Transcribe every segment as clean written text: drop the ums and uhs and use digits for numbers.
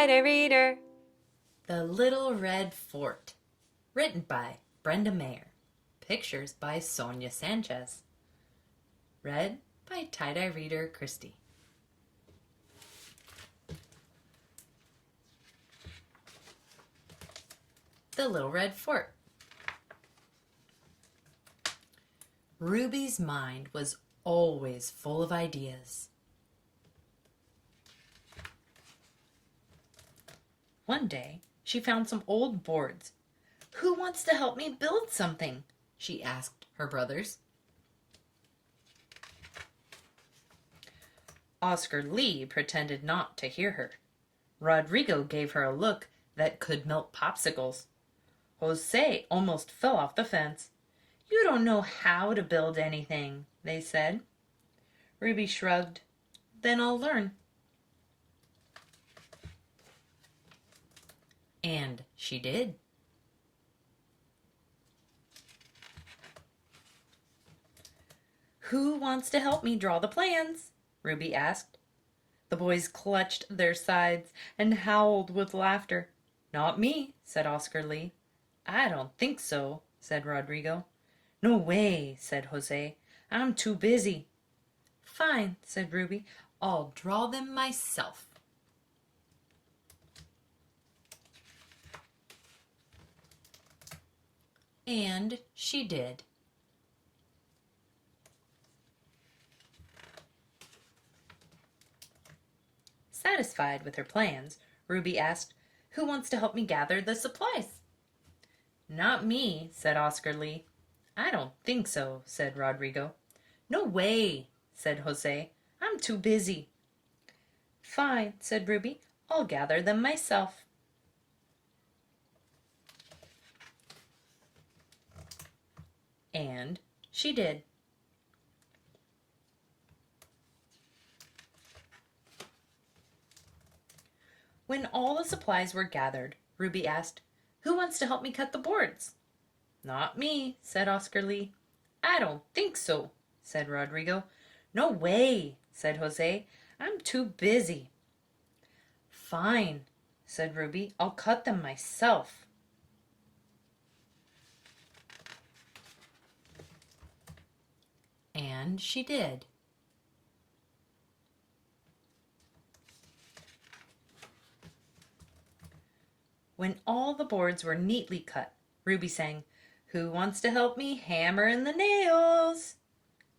tie-dye reader. The Little Red Fort. Written by Brenda Maier. Pictures by Sonia Sánchez. Read by tie-dye reader Kristie. The Little Red Fort. Ruby's mind was always full of ideas. One day, she found some old boards. "Who wants to help me build something?" she asked her brothers. Oscar Lee pretended not to hear her. Rodrigo gave her a look that could melt popsicles. Jose almost fell off the fence. "You don't know how to build anything," they said. Ruby shrugged. "Then I'll learn." And she did. "Who wants to help me draw the plans?" Ruby asked. The boys clutched their sides and howled with laughter. "Not me," said Oscar Lee. "I don't think so," said Rodrigo. "No way," said Jose. "I'm too busy." "Fine," said Ruby. "I'll draw them myself." And she did. Satisfied with her plans, Ruby asked, "Who wants to help me gather the supplies?" "Not me," said Oscar Lee. "I don't think so," said Rodrigo. "No way," said Jose. "I'm too busy." "Fine," said Ruby. "I'll gather them myself." And she did. When all the supplies were gathered, Ruby asked, "Who wants to help me cut the boards?" "Not me," said Oscar Lee. "I don't think so," said Rodrigo. "No way," said Jose. "I'm too busy." "Fine," said Ruby. "I'll cut them myself." And she did. When all the boards were neatly cut, Ruby sang, "Who wants to help me hammer in the nails?"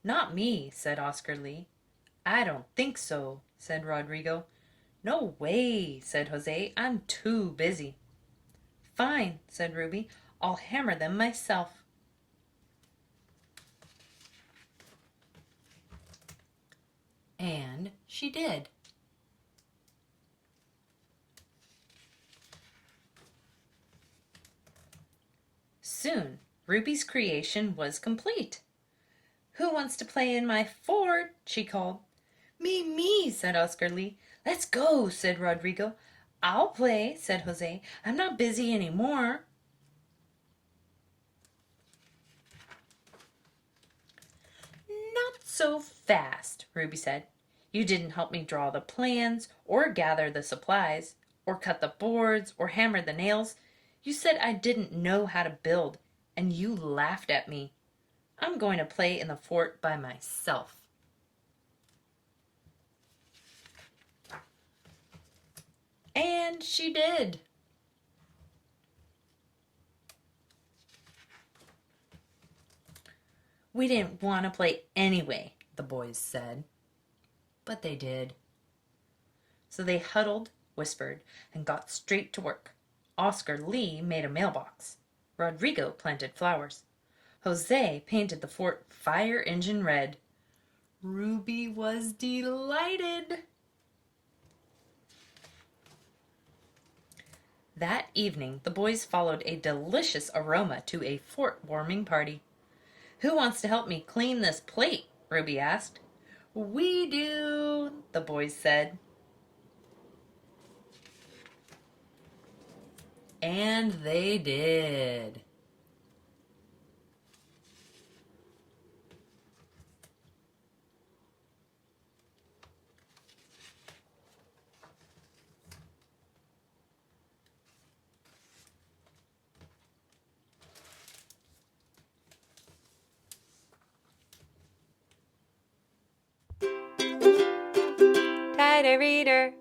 "Not me," said Oscar Lee. "I don't think so," said Rodrigo. "No way," said Jose. "I'm too busy." "Fine," said Ruby. "I'll hammer them myself." And she did. Soon, Ruby's creation was complete. "Who wants to play in my fort?" she called. Me," said Oscar Lee. "Let's go," said Rodrigo. "I'll play," said Jose. "I'm not busy anymore." "Not so fast," Ruby said. "You didn't help me draw the plans, or gather the supplies, or cut the boards, or hammer the nails. You said I didn't know how to build, and you laughed at me. I'm going to play in the fort by myself." And she did. "We didn't want to play anyway," the boys said. But they did. So they huddled, whispered, and got straight to work. Oscar Lee made a mailbox. Rodrigo planted flowers. Jose painted the fort fire engine red. Ruby was delighted. That evening, the boys followed a delicious aroma to a fort warming party. "Who wants to help me clean this plate?" Ruby asked. "We do," the boys said. And they did. Try to read her.